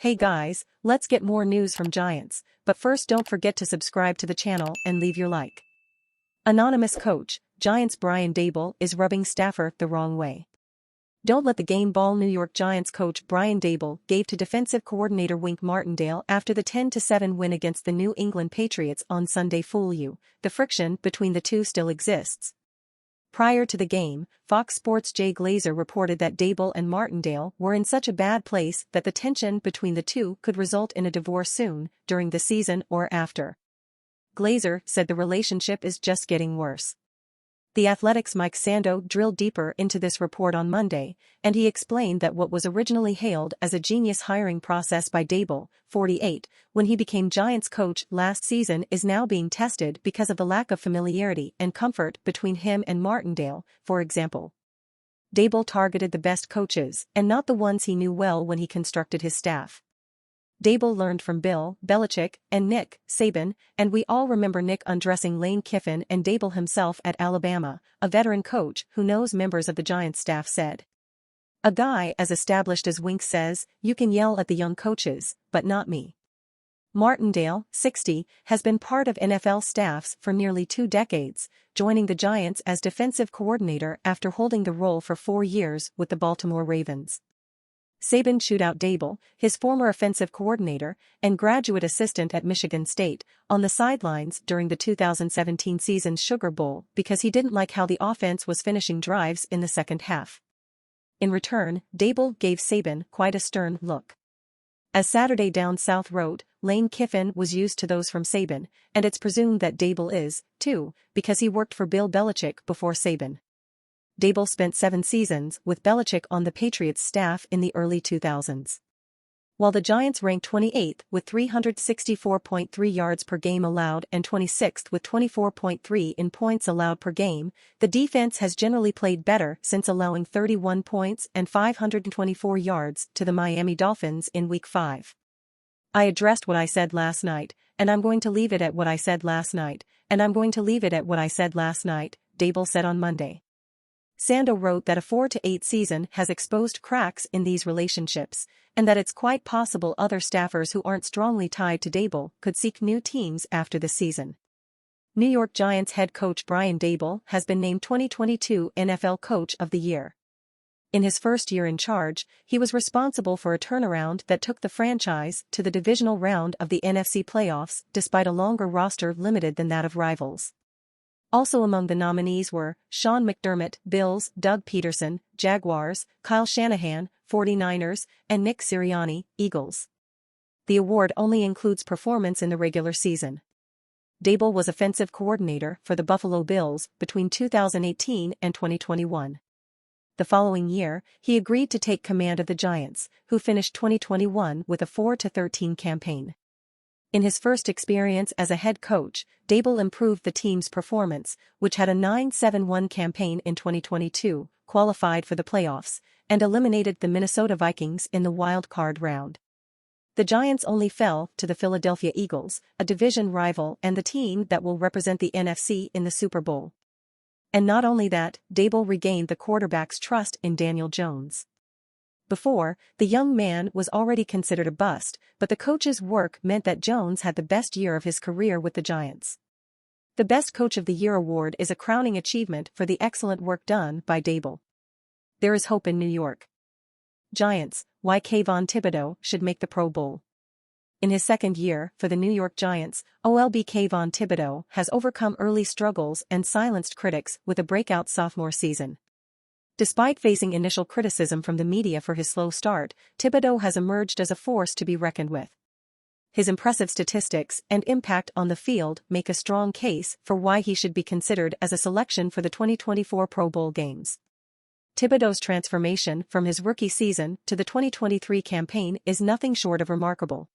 Hey guys, let's get more news from Giants, but first don't forget to subscribe to the channel and leave your like. Anonymous coach, Giants Brian Daboll is rubbing staffer the wrong way. Don't let the game ball New York Giants coach Brian Daboll gave to defensive coordinator Wink Martindale after the 10-7 win against the New England Patriots on Sunday fool you. The friction between the two still exists. Prior to the game, Fox Sports' Jay Glazer reported that Daboll and Martindale were in such a bad place that the tension between the two could result in a divorce soon, during the season or after. Glazer said the relationship is just getting worse. The Athletic's Mike Sando drilled deeper into this report on Monday, and he explained that what was originally hailed as a genius hiring process by Daboll, 48, when he became Giants coach last season is now being tested because of the lack of familiarity and comfort between him and Martindale, for example. Daboll targeted the best coaches and not the ones he knew well when he constructed his staff. Daboll learned from Bill Belichick and Nick Saban, and we all remember Nick undressing Lane Kiffin and Daboll himself at Alabama, a veteran coach who knows members of the Giants staff said. A guy as established as Wink says, you can yell at the young coaches, but not me. Martindale, 60, has been part of NFL staffs for nearly 2 decades, joining the Giants as defensive coordinator after holding the role for 4 years with the Baltimore Ravens. Saban chewed out Daboll, his former offensive coordinator and graduate assistant at Michigan State, on the sidelines during the 2017 season's Sugar Bowl because he didn't like how the offense was finishing drives in the second half. In return, Daboll gave Saban quite a stern look. As Saturday Down South wrote, Lane Kiffin was used to those from Saban, and it's presumed that Daboll is, too, because he worked for Bill Belichick before Saban. Daboll spent 7 seasons with Belichick on the Patriots staff in the early 2000s. While the Giants ranked 28th with 364.3 yards per game allowed and 26th with 24.3 in points allowed per game, the defense has generally played better since allowing 31 points and 524 yards to the Miami Dolphins in Week 5. I addressed what I said last night, and I'm going to leave it at what I said last night, and I'm going to leave it at what I said last night, Daboll said on Monday. Sando wrote that a 4-8 season has exposed cracks in these relationships, and that it's quite possible other staffers who aren't strongly tied to Daboll could seek new teams after the season. New York Giants head coach Brian Daboll has been named 2022 NFL Coach of the Year. In his first year in charge, he was responsible for a turnaround that took the franchise to the divisional round of the NFC playoffs despite a longer roster limited than that of rivals. Also among the nominees were Sean McDermott, Bills, Doug Peterson, Jaguars, Kyle Shanahan, 49ers, and Nick Sirianni, Eagles. The award only includes performance in the regular season. Daboll was offensive coordinator for the Buffalo Bills between 2018 and 2021. The following year, he agreed to take command of the Giants, who finished 2021 with a 4-13 campaign. In his first experience as a head coach, Daboll improved the team's performance, which had a 9-7-1 campaign in 2022, qualified for the playoffs, and eliminated the Minnesota Vikings in the wild card round. The Giants only fell to the Philadelphia Eagles, a division rival and the team that will represent the NFC in the Super Bowl. And not only that, Daboll regained the quarterback's trust in Daniel Jones. Before, the young man was already considered a bust, but the coach's work meant that Jones had the best year of his career with the Giants. The Best Coach of the Year award is a crowning achievement for the excellent work done by Daboll. There is hope in New York. Giants, why Kayvon Thibodeaux should make the Pro Bowl. In his second year for the New York Giants, OLB Kayvon Thibodeaux has overcome early struggles and silenced critics with a breakout sophomore season. Despite facing initial criticism from the media for his slow start, Thibodeaux has emerged as a force to be reckoned with. His impressive statistics and impact on the field make a strong case for why he should be considered as a selection for the 2024 Pro Bowl games. Thibodeaux's transformation from his rookie season to the 2023 campaign is nothing short of remarkable.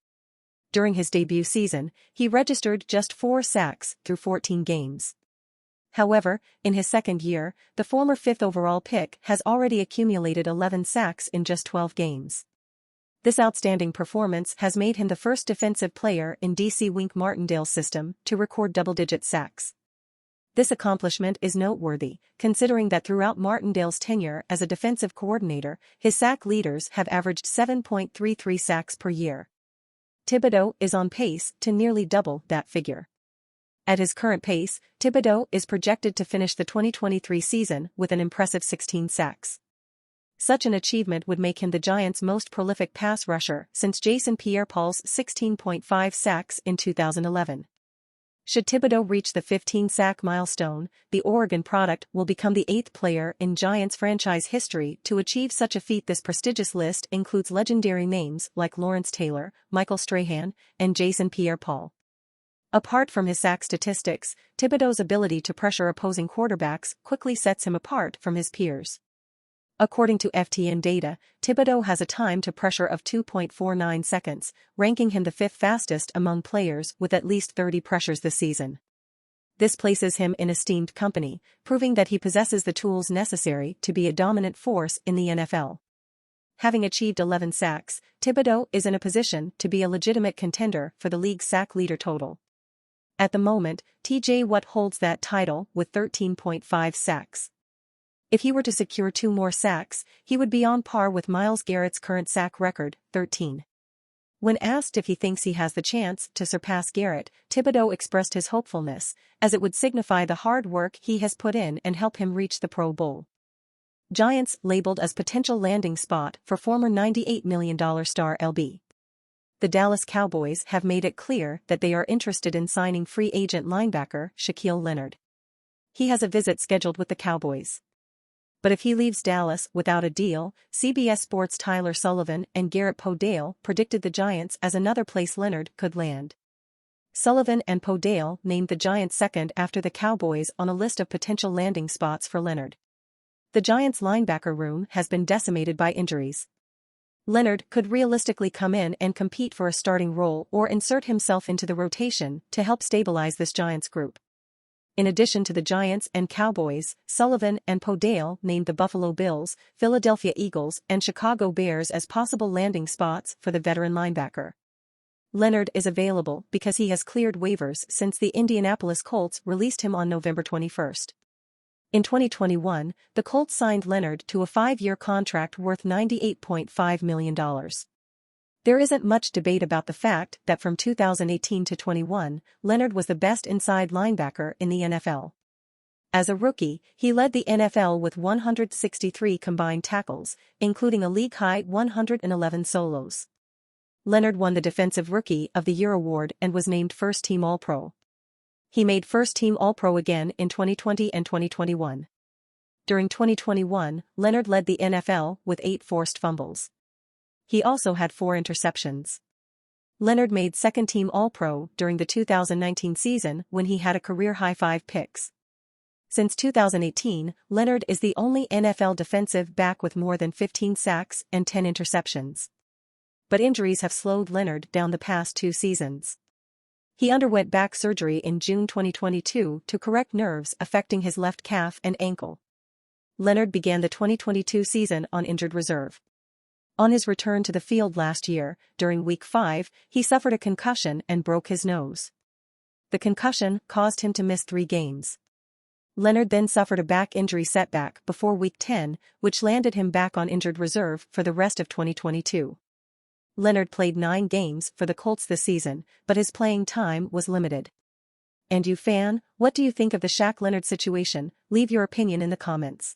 During his debut season, he registered just 4 sacks through 14 games. However, in his second year, the former 5th overall pick has already accumulated 11 sacks in just 12 games. This outstanding performance has made him the first defensive player in DC Wink Martindale's system to record double-digit sacks. This accomplishment is noteworthy, considering that throughout Martindale's tenure as a defensive coordinator, his sack leaders have averaged 7.33 sacks per year. Thibodeau is on pace to nearly double that figure. At his current pace, Thibodeau is projected to finish the 2023 season with an impressive 16 sacks. Such an achievement would make him the Giants' most prolific pass rusher since Jason Pierre-Paul's 16.5 sacks in 2011. Should Thibodeau reach the 15-sack milestone, the Oregon product will become the 8th player in Giants franchise history to achieve such a feat. This prestigious list includes legendary names like Lawrence Taylor, Michael Strahan, and Jason Pierre-Paul. Apart from his sack statistics, Thibodeau's ability to pressure opposing quarterbacks quickly sets him apart from his peers. According to FTN data, Thibodeau has a time to pressure of 2.49 seconds, ranking him the 5th fastest among players with at least 30 pressures this season. This places him in esteemed company, proving that he possesses the tools necessary to be a dominant force in the NFL. Having achieved 11 sacks, Thibodeau is in a position to be a legitimate contender for the league's sack leader total. At the moment, TJ Watt holds that title with 13.5 sacks. If he were to secure 2 more sacks, he would be on par with Myles Garrett's current sack record, 13. When asked if he thinks he has the chance to surpass Garrett, Thibodeau expressed his hopefulness, as it would signify the hard work he has put in and help him reach the Pro Bowl. Giants labeled as potential landing spot for former $98 million star LB. The Dallas Cowboys have made it clear that they are interested in signing free agent linebacker Shaquille Leonard. He has a visit scheduled with the Cowboys. But if he leaves Dallas without a deal, CBS Sports' Tyler Sullivan and Garrett Podale predicted the Giants as another place Leonard could land. Sullivan and Podale named the Giants second after the Cowboys on a list of potential landing spots for Leonard. The Giants' linebacker room has been decimated by injuries. Leonard could realistically come in and compete for a starting role or insert himself into the rotation to help stabilize this Giants group. In addition to the Giants and Cowboys, Sullivan and Podale named the Buffalo Bills, Philadelphia Eagles, and Chicago Bears as possible landing spots for the veteran linebacker. Leonard is available because he has cleared waivers since the Indianapolis Colts released him on November 21. In 2021, the Colts signed Leonard to a 5-year contract worth $98.5 million. There isn't much debate about the fact that from 2018 to 21, Leonard was the best inside linebacker in the NFL. As a rookie, he led the NFL with 163 combined tackles, including a league-high 111 solos. Leonard won the Defensive Rookie of the Year award and was named First-Team All-Pro. He made First-Team All-Pro again in 2020 and 2021. During 2021, Leonard led the NFL with 8 forced fumbles. He also had 4 interceptions. Leonard made Second-Team All-Pro during the 2019 season when he had a career-high 5 picks. Since 2018, Leonard is the only NFL defensive back with more than 15 sacks and 10 interceptions. But injuries have slowed Leonard down the past 2 seasons. He underwent back surgery in June 2022 to correct nerves affecting his left calf and ankle. Leonard began the 2022 season on injured reserve. On his return to the field last year, during Week 5, he suffered a concussion and broke his nose. The concussion caused him to miss 3 games. Leonard then suffered a back injury setback before Week 10, which landed him back on injured reserve for the rest of 2022. Leonard played 9 games for the Colts this season, but his playing time was limited. And you fan, what do you think of the Shaq Leonard situation? Leave your opinion in the comments.